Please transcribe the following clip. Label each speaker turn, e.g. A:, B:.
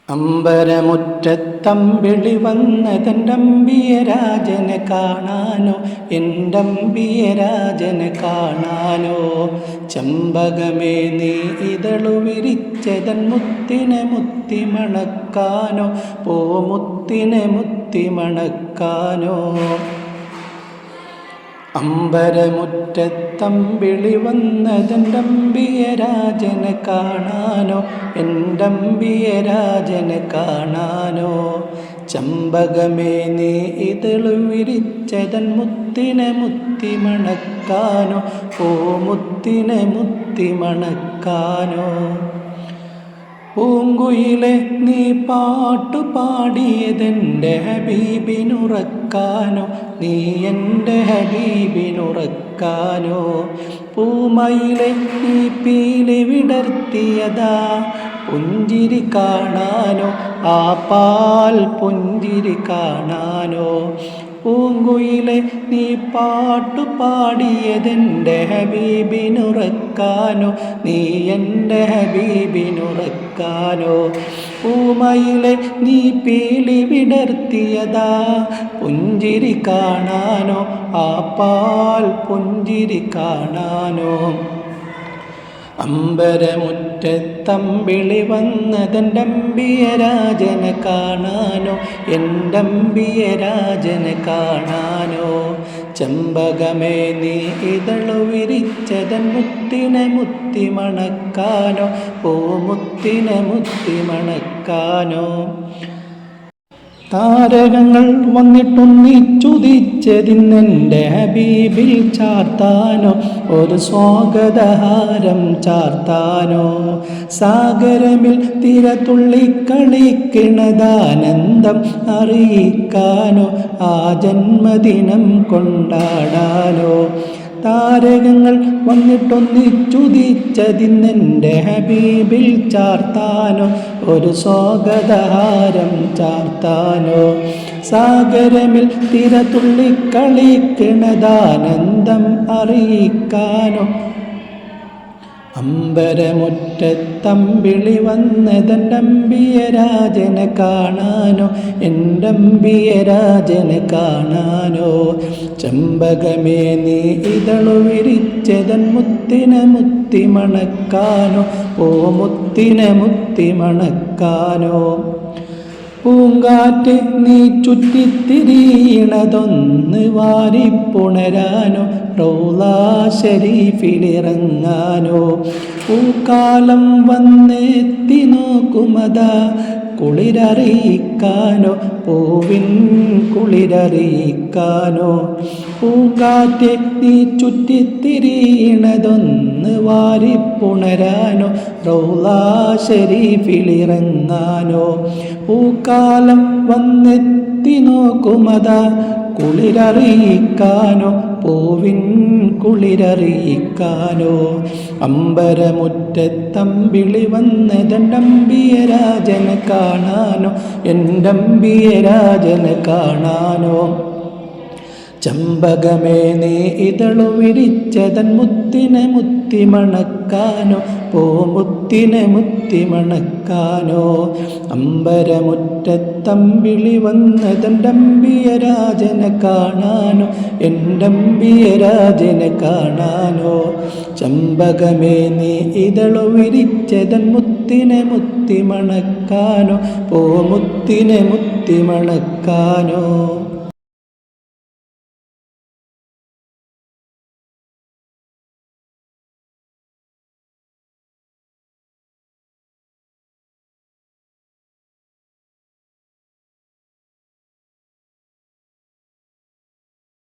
A: അമ്പരമുറ്റത്തമ്പിളി വന്നതെൻ്റമ്പിയരാജനെ കാണാനോ, എൻ്റമ്പിയരാജനെ കാണാനോ. ചെമ്പകമേ നീ ഇതളു വിരിച്ചതൻ മുത്തിനെ മുത്തി മണക്കാനോ, പൂമുത്തിനെ മുത്തി മണക്കാനോ. അമ്പരമുറ്റത്തമ്പിളി വന്നതെൻ്റമ്പിയരാജനെ കാണാനോ, എൻ്റമ്പിയരാജനെ കാണാനോ. ചെമ്പകമേ നീ ഇതളു വിരിച്ചതൻ മുത്തിനെ മുത്തി മണക്കാനോ, പൂമുത്തിനെ മുത്തി മണക്കാനോ. പൂങ്കുയിലെ നീ പാട്ടു പാടിയതെൻ്റെ ഹബീബിനുറക്കാനോ, നീ എൻ്റെ ഹബീബിനുറക്കാനോ. പൂമയിലെ നീ പീലി വിടർത്തിയതാ പുഞ്ചിരി കാണാനോ, ആ പാൽ പുഞ്ചിരി കാണാനോ. പൂങ്കുയിലെ നീ പാട്ടു പാടിയതെൻ്റെ ഹബീബിനുറക്കാനോ, നീ എൻ്റെ ഹബീബിനുറക്കാനോ. പൂമയിലെ നീ പീലി വിടർത്തിയതാ പുഞ്ചിരി കാണാനോ, ആ പാൽ പുഞ്ചിരി കാണാനോ. അമ്പരമുറ്റത്തമ്പിളി വന്നതെൻ്റമ്പിയരാജനെ കാണാനോ, എൻ്റമ്പിയരാജനെ കാണാനോ. ചെമ്പകമേ നീ ഇതളു വിരിച്ചതൻ മുത്തിനെ മുത്തി മണക്കാനോ, പൂമുത്തിനെ മുത്തി മണക്കാനോ. താരകങ്ങൾ വന്നിട്ടൊന്നിച്ചുദിച്ചതിന്നെൻ്റെ ഹബീബിൽ ചാർത്താനോ, ഒരു സ്വാഗതഹാരം ചാർത്താനോ. സാഗരമിൽ തിരതുള്ളിക്കളിക്കണതാനന്ദം അറിയിക്കാനോ, ആ ജന്മദിനം കൊണ്ടാടാനോ. താരകങ്ങൾ വന്നിട്ടൊന്നിച്ചുദിച്ചതിന്നെൻ്റെ ഹബീബിൽ ചാർത്താനോ, ഒരു സ്വാഗതഹാരം ചാർത്താനോ. സാഗരമിൽ തിരതുള്ളിക്കളിക്കണതാനന്ദം അറിയിക്കാനോ. അമ്പരമുറ്റത്തമ്പിളി വന്നതെൻ്റമ്പിയരാജനെ കാണാനോ, എൻ്റമ്പിയരാജനെ കാണാനോ. ചെമ്പകമേ നീ ഇതളു വിരിച്ചതൻ മുത്തിനെ മുത്തി മണക്കാനോ, പൂമുത്തിനെ മുത്തി മണക്കാനോ. പൂങ്കാറ്റ് നീ ചുറ്റിത്തിരിയണതൊന്ന് വാരിപ്പുണരാനോ, റൗളാ ശരീഫിലിറങ്ങാനോ. പൂക്കാലം വന്നെത്തി നോക്കുമതാ കുളിരറിയിക്കാനോ, പൂവിൻ കുളിരറിയിക്കാനോ. പൂങ്കാറ്റ് നീ ചുറ്റിത്തിരിയണതൊന്ന് വാരിപ്പുണരാനോ, റൗളാ ശരീഫിലിറങ്ങാനോ. പൂക്കാലം വന്നെത്തി നോക്കുമതാ കുളിരറിയിക്കാനോ, പൂവിൻ കുളിരറിയിക്കാനോ. അമ്പരമുറ്റത്തമ്പിളി വന്നതെൻ്റമ്പിയരാജനെ കാണാനോ, എൻ്റമ്പിയരാജനെ കാണാനോ. ചെമ്പകമേ നീ ഇതളു വിരിച്ചതൻ മുത്തിനെ മുത്തി മണക്കാനോ, പൂമുത്തിനെ മുത്തി മണക്കാനോ. അമ്പരമുറ്റത്തമ്പിളി വന്നതെൻ്റമ്പിയരാജനെ കാണാനോ, എൻ്റമ്പിയരാജനെ കാണാനോ. ചെമ്പകമേ നീ ഇതളു വിരിച്ചതൻ മുത്തിനെ മുത്തി മണക്കാനോ, പൂമുത്തിനെ മുത്തി മണക്കാനോ.